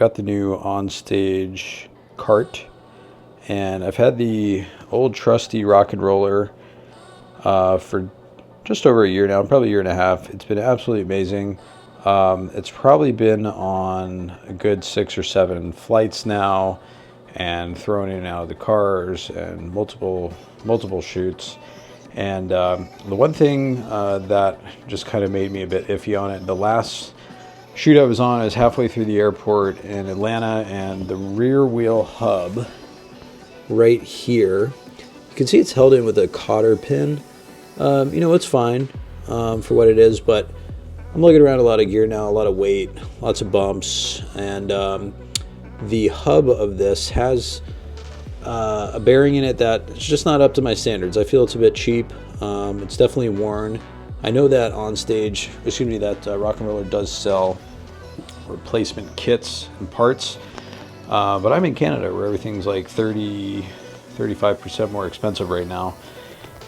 Got the new on-stage cart, and I've had the old trusty rock and roller for just over a year now, probably a year and a half. It's been absolutely amazing. It's probably been on a good 6 or 7 flights now, and thrown in and out of the cars and multiple shoots. And the one thing that just kind of made me a bit iffy on it, the last shoot I was on, I was halfway through the airport in Atlanta, and the rear wheel hub right here, you can see it's held in with a cotter pin. It's fine for what it is, but I'm looking around a lot of gear now, a lot of weight, lots of bumps, and the hub of this has a bearing in it that it's just not up to my standards. I feel it's a bit cheap. It's definitely worn. I know that that Rock and Roller does sell replacement kits and parts, but I'm in Canada where everything's like 35% more expensive right now,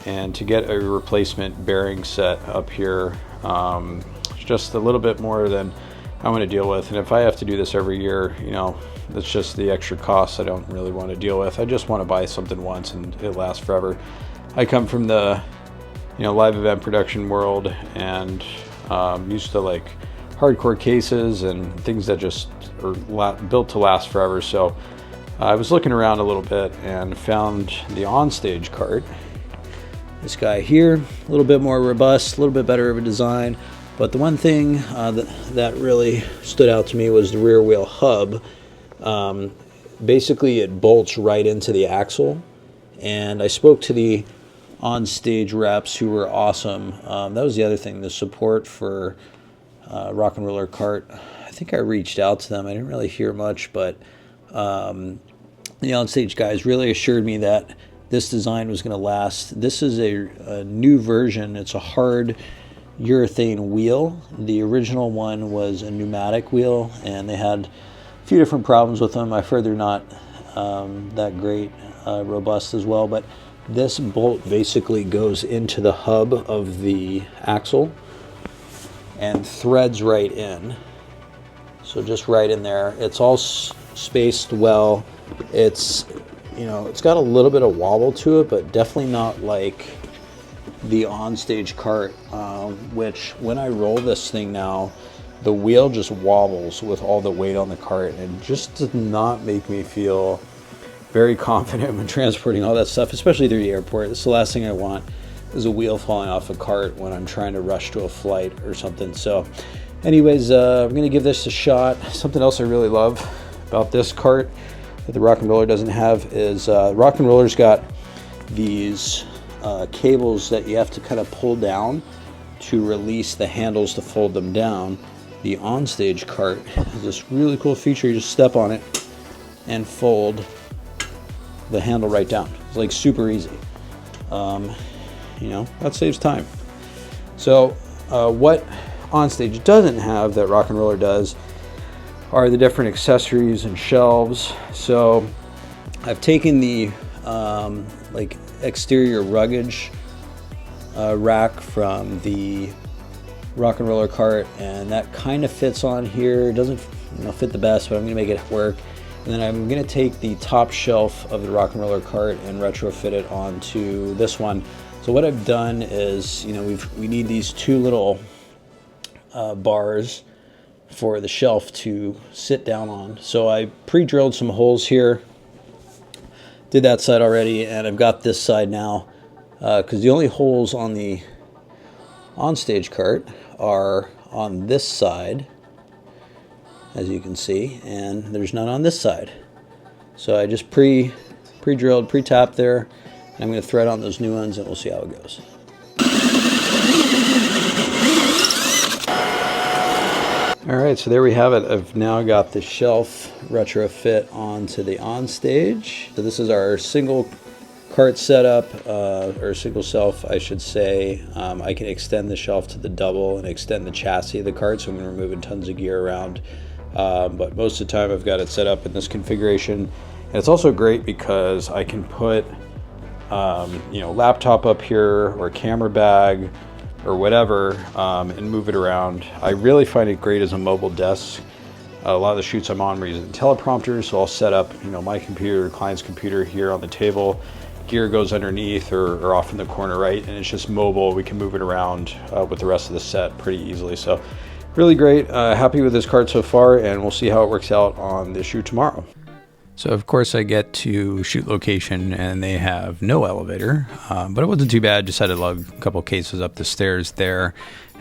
and to get a replacement bearing set up here, it's just a little bit more than I want to deal with. And if I have to do this every year, that's just the extra costs I don't really want to deal with. I just want to buy something once and it lasts forever. I come from the live event production world, and used to like hardcore cases and things that just are built to last forever. So I was looking around a little bit and found the onstage cart. This guy here, a little bit more robust, a little bit better of a design. But the one thing that really stood out to me was the rear wheel hub. Basically, it bolts right into the axle. And I spoke to the on-stage reps who were awesome. That was the other thing, the support for Rock and Roller cart. I think I reached out to them. I didn't really hear much, but the on-stage guys really assured me that this design was going to last. This is a new version. It's a hard urethane wheel. The original one was a pneumatic wheel, and they had a few different problems with them. I've heard they're not that great, robust as well, but this bolt basically goes into the hub of the axle and threads right in. So just right in there. It's all spaced well. It's got a little bit of wobble to it, but definitely not like the onstage cart, which when I roll this thing now, the wheel just wobbles with all the weight on the cart, and it just does not make me feel very confident when transporting all that stuff, especially through the airport. It's the last thing I want is a wheel falling off a cart when I'm trying to rush to a flight or something. So anyways, I'm going to give this a shot. Something else I really love about this cart that the Rock and Roller doesn't have is Rock and Roller's got these cables that you have to kind of pull down to release the handles to fold them down. The onstage cart has this really cool feature. You just step on it and fold the handle right down. It's like super easy. That saves time. So what onstage doesn't have that Rock and Roller does are the different accessories and shelves. So I've taken the exterior ruggage rack from the Rock and Roller cart, and that kind of fits on here. It doesn't fit the best, but I'm going to make it work. And then I'm going to take the top shelf of the Rock and Roller cart and retrofit it onto this one. So what I've done is, we need these two little bars for the shelf to sit down on. So I pre-drilled some holes here, did that side already, and I've got this side now, because the only holes on the onstage cart are on this side, as you can see, and there's none on this side. So I just pre-drilled, pre-tapped there, and I'm going to thread on those new ones, and we'll see how it goes. Alright, so there we have it. I've now got the shelf retrofit onto the onstage. So this is our single cart setup, or single shelf, I should say. I can extend the shelf to the double and extend the chassis of the cart, so I'm removing tons of gear around. But most of the time I've got it set up in this configuration. And it's also great because I can put laptop up here or camera bag or whatever, and move it around. I really find it great as a mobile desk. A lot of the shoots I'm on, we're using teleprompters, so I'll set up, my computer, client's computer here on the table. Gear goes underneath or off in the corner, right? And it's just mobile. We can move it around with the rest of the set pretty easily. So really great. Happy with this cart so far, and we'll see how it works out on the shoot tomorrow. So of course I get to shoot location and they have no elevator, but it wasn't too bad. Just had to lug a couple cases up the stairs there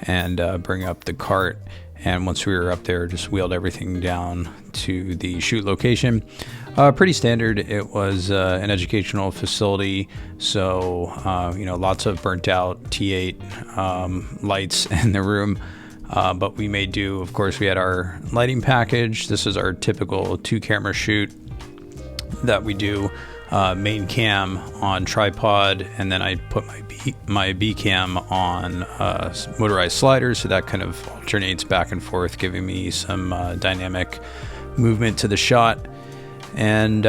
and bring up the cart. And once we were up there, just wheeled everything down to the shoot location. Pretty standard. It was an educational facility, so lots of burnt out T8 lights in the room. But we made do. Of course, we had our lighting package. This is our typical 2-camera shoot that we do. Main cam on tripod, and then I put my B cam on motorized sliders, so that kind of alternates back and forth, giving me some dynamic movement to the shot. And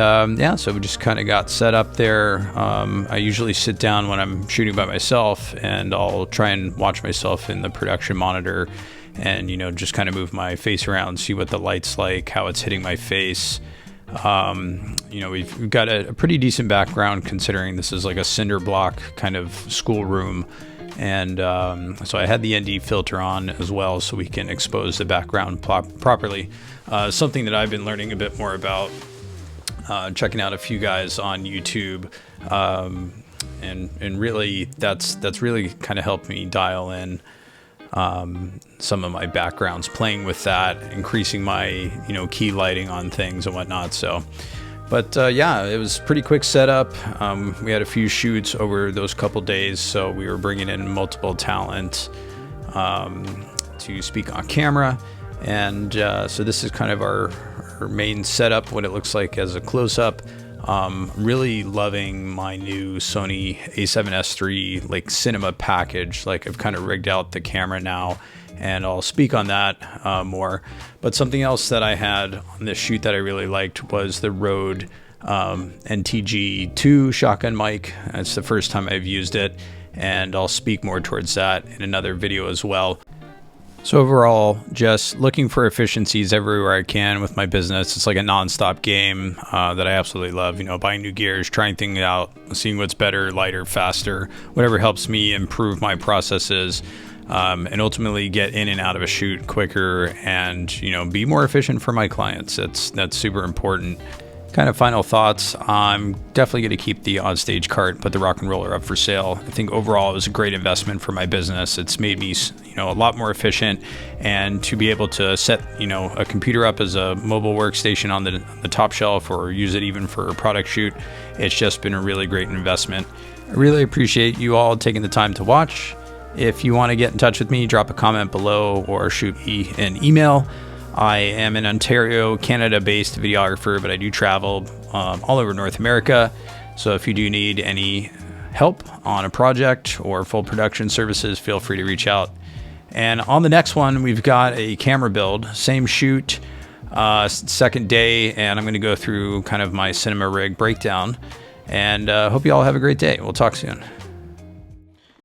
so we just kind of got set up there. I usually sit down when I'm shooting by myself, and I'll try and watch myself in the production monitor, and just kind of move my face around, see what the light's like, how it's hitting my face. We've got a pretty decent background, considering this is like a cinder block kind of schoolroom. And so I had the ND filter on as well, so we can expose the background properly. Something that I've been learning a bit more about, checking out a few guys on YouTube. And really that's really kind of helped me dial in some of my backgrounds, playing with that, increasing my key lighting on things and whatnot. So but it was pretty quick setup. We had a few shoots over those couple days, so we were bringing in multiple talent to speak on camera. And so this is kind of our main setup, what it looks like as a close-up. Really loving my new Sony a7S III like cinema package. Like, I've kind of rigged out the camera now, and I'll speak on that more. But something else that I had on this shoot that I really liked was the Rode NTG2 shotgun mic. It's the first time I've used it, and I'll speak more towards that in another video as well. So overall, just looking for efficiencies everywhere I can with my business. It's like a non-stop game that I absolutely love. Buying new gears, trying things out, seeing what's better, lighter, faster, whatever helps me improve my processes, and ultimately get in and out of a shoot quicker, and be more efficient for my clients. That's super important. Kind of final thoughts. I'm definitely going to keep the on-stage cart, put the rock and roller up for sale. I think overall it was a great investment for my business. It's made me, a lot more efficient, and to be able to set, a computer up as a mobile workstation on the top shelf, or use it even for a product shoot, it's just been a really great investment. I really appreciate you all taking the time to watch. If you want to get in touch with me, drop a comment below or shoot me an email. I am an Ontario, Canada-based videographer, but I do travel all over North America. So if you do need any help on a project or full production services, feel free to reach out. And on the next one, we've got a camera build, same shoot, second day, and I'm going to go through kind of my cinema rig breakdown. And hope you all have a great day. We'll talk soon.